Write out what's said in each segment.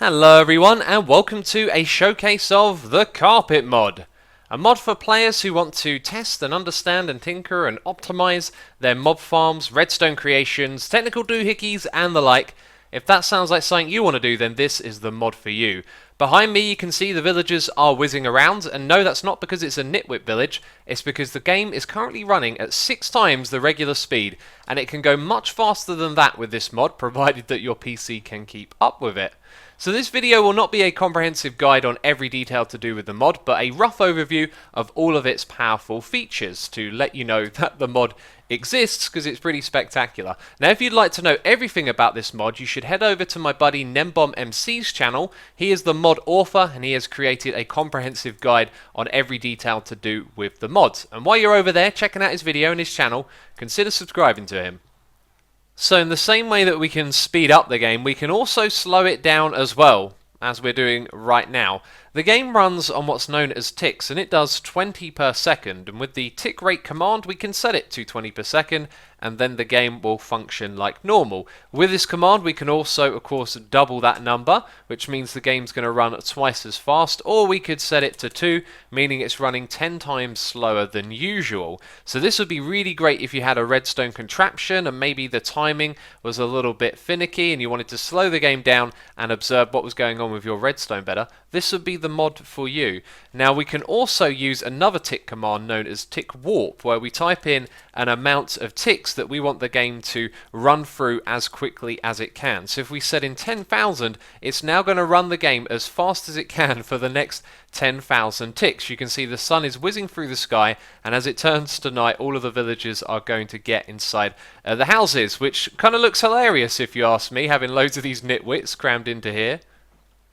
Hello everyone and welcome to a showcase of the Carpet mod. A mod for players who want to test and understand and tinker and optimize their mob farms, redstone creations, technical doohickeys and the like. If that sounds like something you want to do, then this is the mod for you. Behind me you can see the villagers are whizzing around, and no, that's not because it's a nitwit village, it's because the game is currently running at 6 times the regular speed, and it can go much faster than that with this mod, provided that your PC can keep up with it. So this video will not be a comprehensive guide on every detail to do with the mod, but a rough overview of all of its powerful features to let you know that the mod exists, because it's pretty spectacular. Now if you'd like to know everything about this mod, you should head over to my buddy NembombMC's channel. He is the mod author and he has created a comprehensive guide on every detail to do with the mod. And while you're over there checking out his video and his channel, consider subscribing to him. So in the same way that we can speed up the game, we can also slow it down as well, as we're doing right now. The game runs on what's known as ticks, and it does 20 per second, and with the tick rate command we can set it to 20 per second, and then the game will function like normal. With this command we can also of course double that number, which means the game's going to run twice as fast, or we could set it to 2, meaning it's running 10 times slower than usual. So this would be really great if you had a redstone contraption and maybe the timing was a little bit finicky and you wanted to slow the game down and observe what was going on with your redstone better. This would be the mod for you. Now we can also use another tick command known as tick warp, where we type in an amount of ticks that we want the game to run through as quickly as it can. So if we set in 10,000, it's now going to run the game as fast as it can for the next 10,000 ticks. You can see the sun is whizzing through the sky, and as it turns to night all of the villagers are going to get inside the houses, which kind of looks hilarious if you ask me, having loads of these nitwits crammed into here.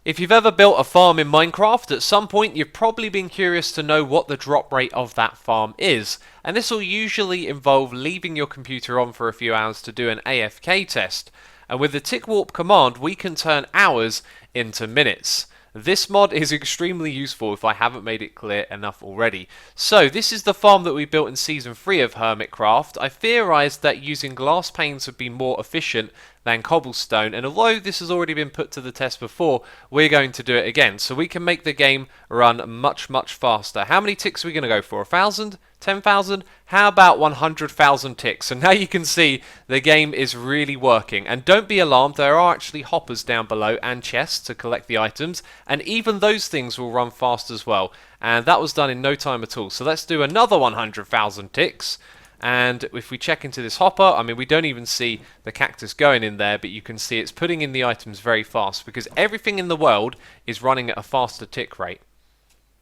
If you've ever built a farm in Minecraft, at some point you've probably been curious to know what the drop rate of that farm is, and this will usually involve leaving your computer on for a few hours to do an AFK test, and with the tick warp command we can turn hours into minutes. This mod is extremely useful if I haven't made it clear enough already. So this is the farm that we built in Season 3 of Hermitcraft. I theorised that using glass panes would be more efficient than cobblestone, and although this has already been put to the test before, we're going to do it again, so we can make the game run much faster. How many ticks are we going to go for? 1,000? 10,000? How about 100,000 ticks? And now you can see the game is really working. And don't be alarmed, there are actually hoppers down below and chests to collect the items, and even those things will run fast as well. And that was done in no time at all. So let's do another 100,000 ticks. And if we check into this hopper, I mean, we don't even see the cactus going in there, but you can see it's putting in the items very fast because everything in the world is running at a faster tick rate.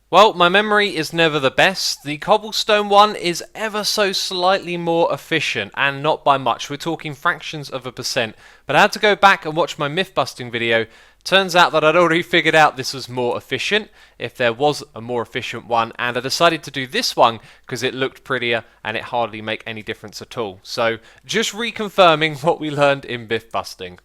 Well, my memory is never the best. The cobblestone one is ever so slightly more efficient, and not by much. We're talking fractions of a percent. But I had to go back and watch my myth busting video. Turns out that I'd already figured out this was more efficient, if there was a more efficient one, and I decided to do this one because it looked prettier and it hardly made any difference at all. So, just reconfirming what we learned in myth busting.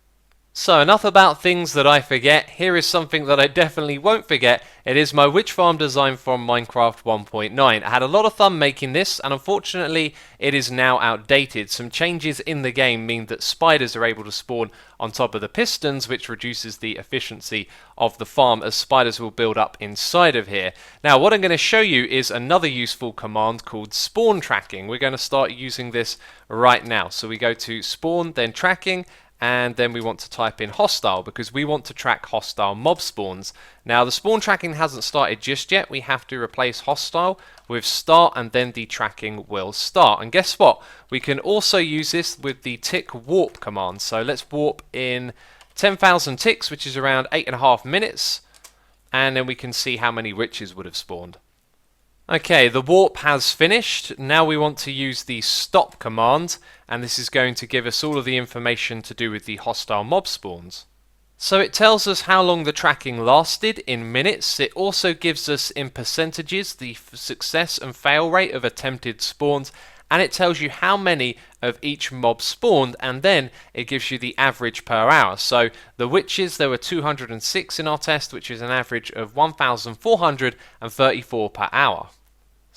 So enough about things that I forget. Here is something that I definitely won't forget. It is my witch farm design from Minecraft 1.9. I had a lot of fun making this, and unfortunately it is now outdated. Some changes in the game mean that spiders are able to spawn on top of the pistons, which reduces the efficiency of the farm as spiders will build up inside of here. Now what I'm going to show you is another useful command called spawn tracking. We're going to start using this right now. So we go to spawn, then tracking, and then we want to type in hostile because we want to track hostile mob spawns. Now the spawn tracking hasn't started just yet. We have to replace hostile with start, and then the tracking will start. And guess what? We can also use this with the tick warp command. So let's warp in 10,000 ticks, which is around 8.5 minutes, and then we can see how many witches would have spawned. Okay, the warp has finished. Now we want to use the stop command, and this is going to give us all of the information to do with the hostile mob spawns. So it tells us how long the tracking lasted in minutes. It also gives us in percentages the success and fail rate of attempted spawns, and it tells you how many of each mob spawned, and then it gives you the average per hour. So the witches, there were 206 in our test, which is an average of 1,434 per hour.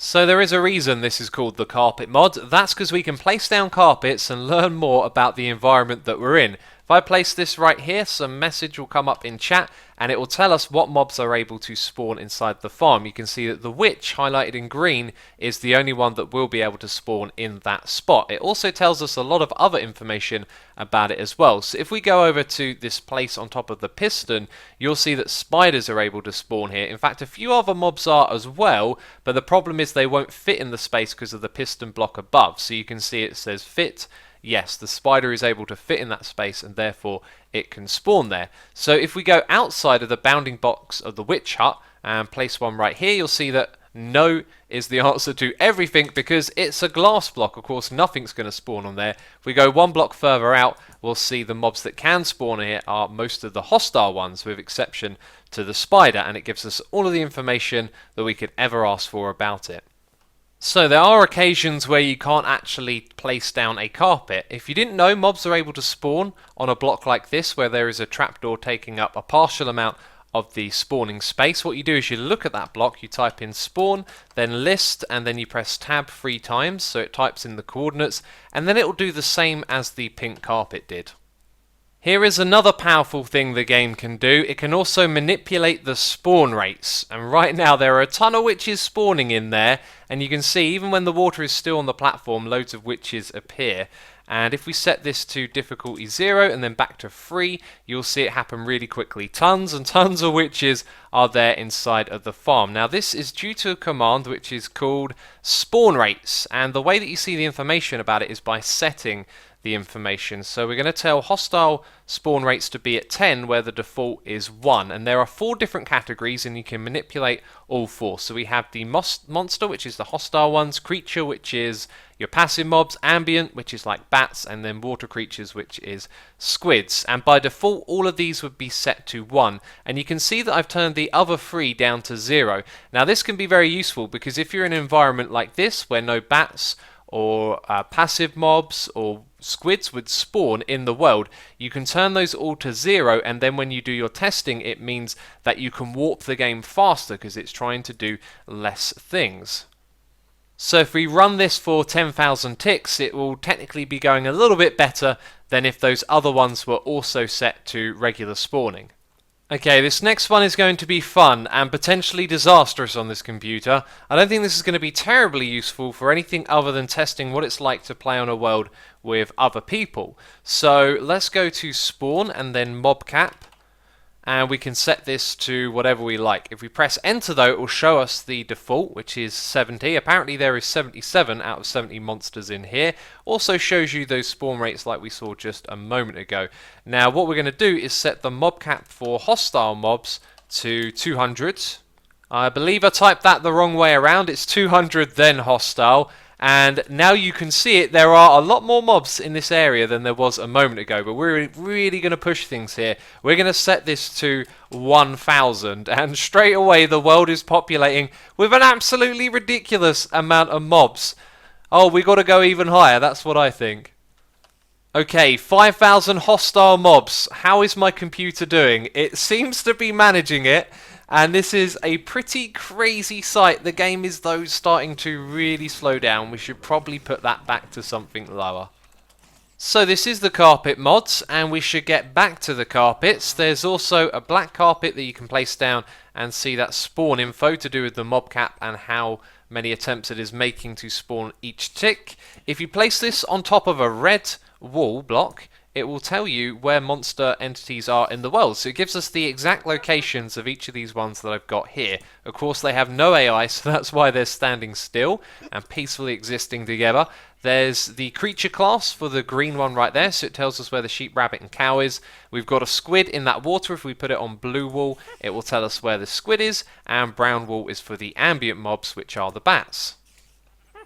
So there is a reason this is called the carpet mod. That's because we can place down carpets and learn more about the environment that we're in. If I place this right here, some message will come up in chat and it will tell us what mobs are able to spawn inside the farm. You can see that the witch, highlighted in green, is the only one that will be able to spawn in that spot. It also tells us a lot of other information about it as well. So if we go over to this place on top of the piston, you'll see that spiders are able to spawn here. In fact, a few other mobs are as well, but the problem is they won't fit in the space because of the piston block above. So you can see it says fit. Yes, the spider is able to fit in that space and therefore it can spawn there. So if we go outside of the bounding box of the witch hut and place one right here, you'll see that no is the answer to everything because it's a glass block. Of course, nothing's going to spawn on there. If we go one block further out, we'll see the mobs that can spawn here are most of the hostile ones, with exception to the spider, and it gives us all of the information that we could ever ask for about it. So there are occasions where you can't actually place down a carpet. If you didn't know, mobs are able to spawn on a block like this where there is a trapdoor taking up a partial amount of the spawning space. What you do is you look at that block, you type in spawn, then list, and then you press tab 3 times so it types in the coordinates, and then it will do the same as the pink carpet did. Here is another powerful thing the game can do. It can also manipulate the spawn rates. And right now there are a ton of witches spawning in there. And you can see even when the water is still on the platform, loads of witches appear. And if we set this to difficulty 0 and then back to 3, you'll see it happen really quickly. Tons and tons of witches are there inside of the farm. Now this is due to a command which is called spawn rates. And the way that you see the information about it is by setting the information. So we're going to tell hostile spawn rates to be at 10 where the default is 1, and there are 4 different categories and you can manipulate all 4. So we have the monster, which is the hostile ones, creature, which is your passive mobs, ambient, which is like bats, and then water creatures, which is squids. And by default all of these would be set to 1, and you can see that I've turned the other 3 down to 0. Now this can be very useful because if you're in an environment like this where no bats or passive mobs or squids would spawn in the world, you can turn those all to 0, and then when you do your testing it means that you can warp the game faster because it's trying to do less things. So if we run this for 10,000 ticks, it will technically be going a little bit better than if those other ones were also set to regular spawning. Okay, this next one is going to be fun and potentially disastrous on this computer. I don't think this is going to be terribly useful for anything other than testing what it's like to play on a world with other people. So let's go to spawn and then mobcap, and we can set this to whatever we like. If we press enter though, it will show us the default, which is 70. Apparently there is 77 out of 70 monsters in here. Also shows you those spawn rates like we saw just a moment ago. Now what we're going to do is set the mobcap for hostile mobs to 200. I believe I typed that the wrong way around. It's 200 then hostile. And now you can see it, there are a lot more mobs in this area than there was a moment ago, but we're really going to push things here. We're going to set this to 1,000, and straight away the world is populating with an absolutely ridiculous amount of mobs. Oh, we got to go even higher, that's what I think. Okay, 5,000 hostile mobs. How is my computer doing? It seems to be managing it. And this is a pretty crazy sight. The game is though starting to really slow down. We should probably put that back to something lower. So this is the carpet mods, and we should get back to the carpets. There's also a black carpet that you can place down and see that spawn info to do with the mobcap and how many attempts it is making to spawn each tick. If you place this on top of a red wall block, it will tell you where monster entities are in the world. So it gives us the exact locations of each of these ones that I've got here. Of course they have no AI, so that's why they're standing still and peacefully existing together. There's the creature class for the green one right there, so it tells us where the sheep, rabbit and cow is. We've got a squid in that water. If we put it on blue wool, it will tell us where the squid is, and brown wool is for the ambient mobs, which are the bats.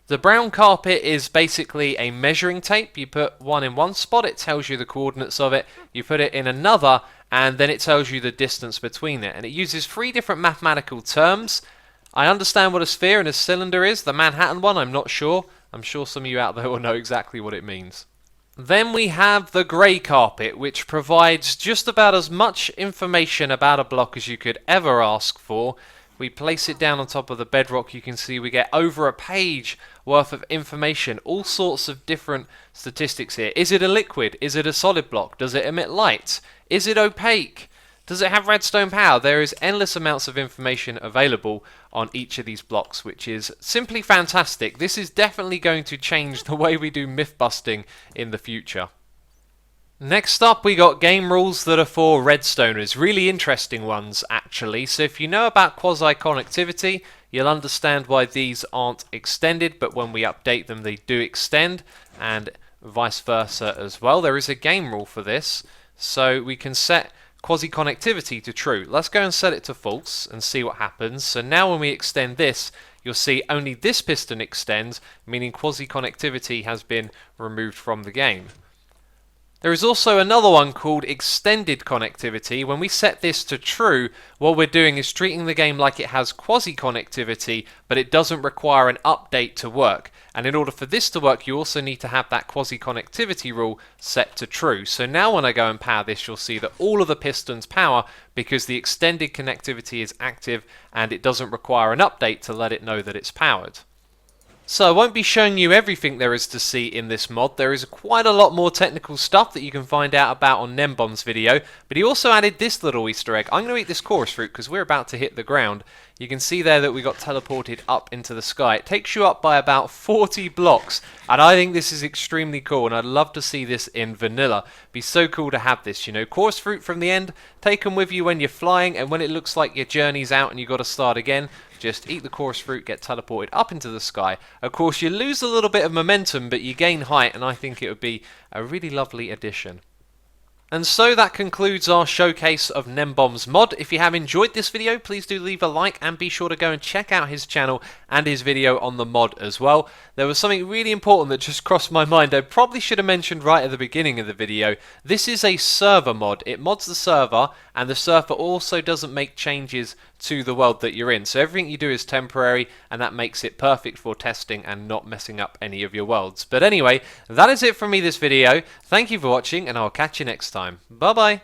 The brown carpet is basically a measuring tape. You put one in one spot, it tells you the coordinates of it. You put it in another, and then it tells you the distance between it. And it uses 3 different mathematical terms. I understand what a sphere and a cylinder is. The Manhattan one, I'm not sure. I'm sure some of you out there will know exactly what it means. Then we have the grey carpet, which provides just about as much information about a block as you could ever ask for. we place it down on top of the bedrock, you can see we get over a page worth of information, all sorts of different statistics here. Is it a liquid? Is it a solid block? Does it emit light? Is it opaque? Does it have redstone power? There is endless amounts of information available on each of these blocks, which is simply fantastic. This is definitely going to change the way we do myth busting in the future. Next up, we got game rules that are for redstoners. Really interesting ones, actually. So if you know about quasi-connectivity, you'll understand why these aren't extended, but when we update them, they do extend, and vice versa as well. There is a game rule for this, so we can set quasi-connectivity to true. Let's go and set it to false and see what happens. So now when we extend this, you'll see only this piston extends, meaning quasi-connectivity has been removed from the game. There is also another one called extended connectivity. When we set this to true, what we're doing is treating the game like it has quasi-connectivity, but it doesn't require an update to work. And in order for this to work, you also need to have that quasi-connectivity rule set to true. So now when I go and power this, you'll see that all of the pistons power because the extended connectivity is active and it doesn't require an update to let it know that it's powered. So I won't be showing you everything there is to see in this mod. There is quite a lot more technical stuff that you can find out about on Nembom's video, but he also added this little Easter egg. I'm going to eat this chorus fruit because we're about to hit the ground. You can see there that we got teleported up into the sky. It takes you up by about 40 blocks, and I think this is extremely cool, and I'd love to see this in vanilla. It'd be so cool to have this, you know, chorus fruit from the end, take them with you when you're flying, and when it looks like your journey's out and you've got to start again, just eat the chorus fruit, get teleported up into the sky. Of course, you lose a little bit of momentum, but you gain height, and I think it would be a really lovely addition. And so that concludes our showcase of Nembom's mod. If you have enjoyed this video, please do leave a like and be sure to go and check out his channel and his video on the mod as well. There was something really important that just crossed my mind. I probably should have mentioned right at the beginning of the video. This is a server mod. It mods the server, and the server also doesn't make changes to the world that you're in. So everything you do is temporary, and that makes it perfect for testing and not messing up any of your worlds. But anyway, that is it from me this video. Thank you for watching, and I'll catch you next time. Bye bye.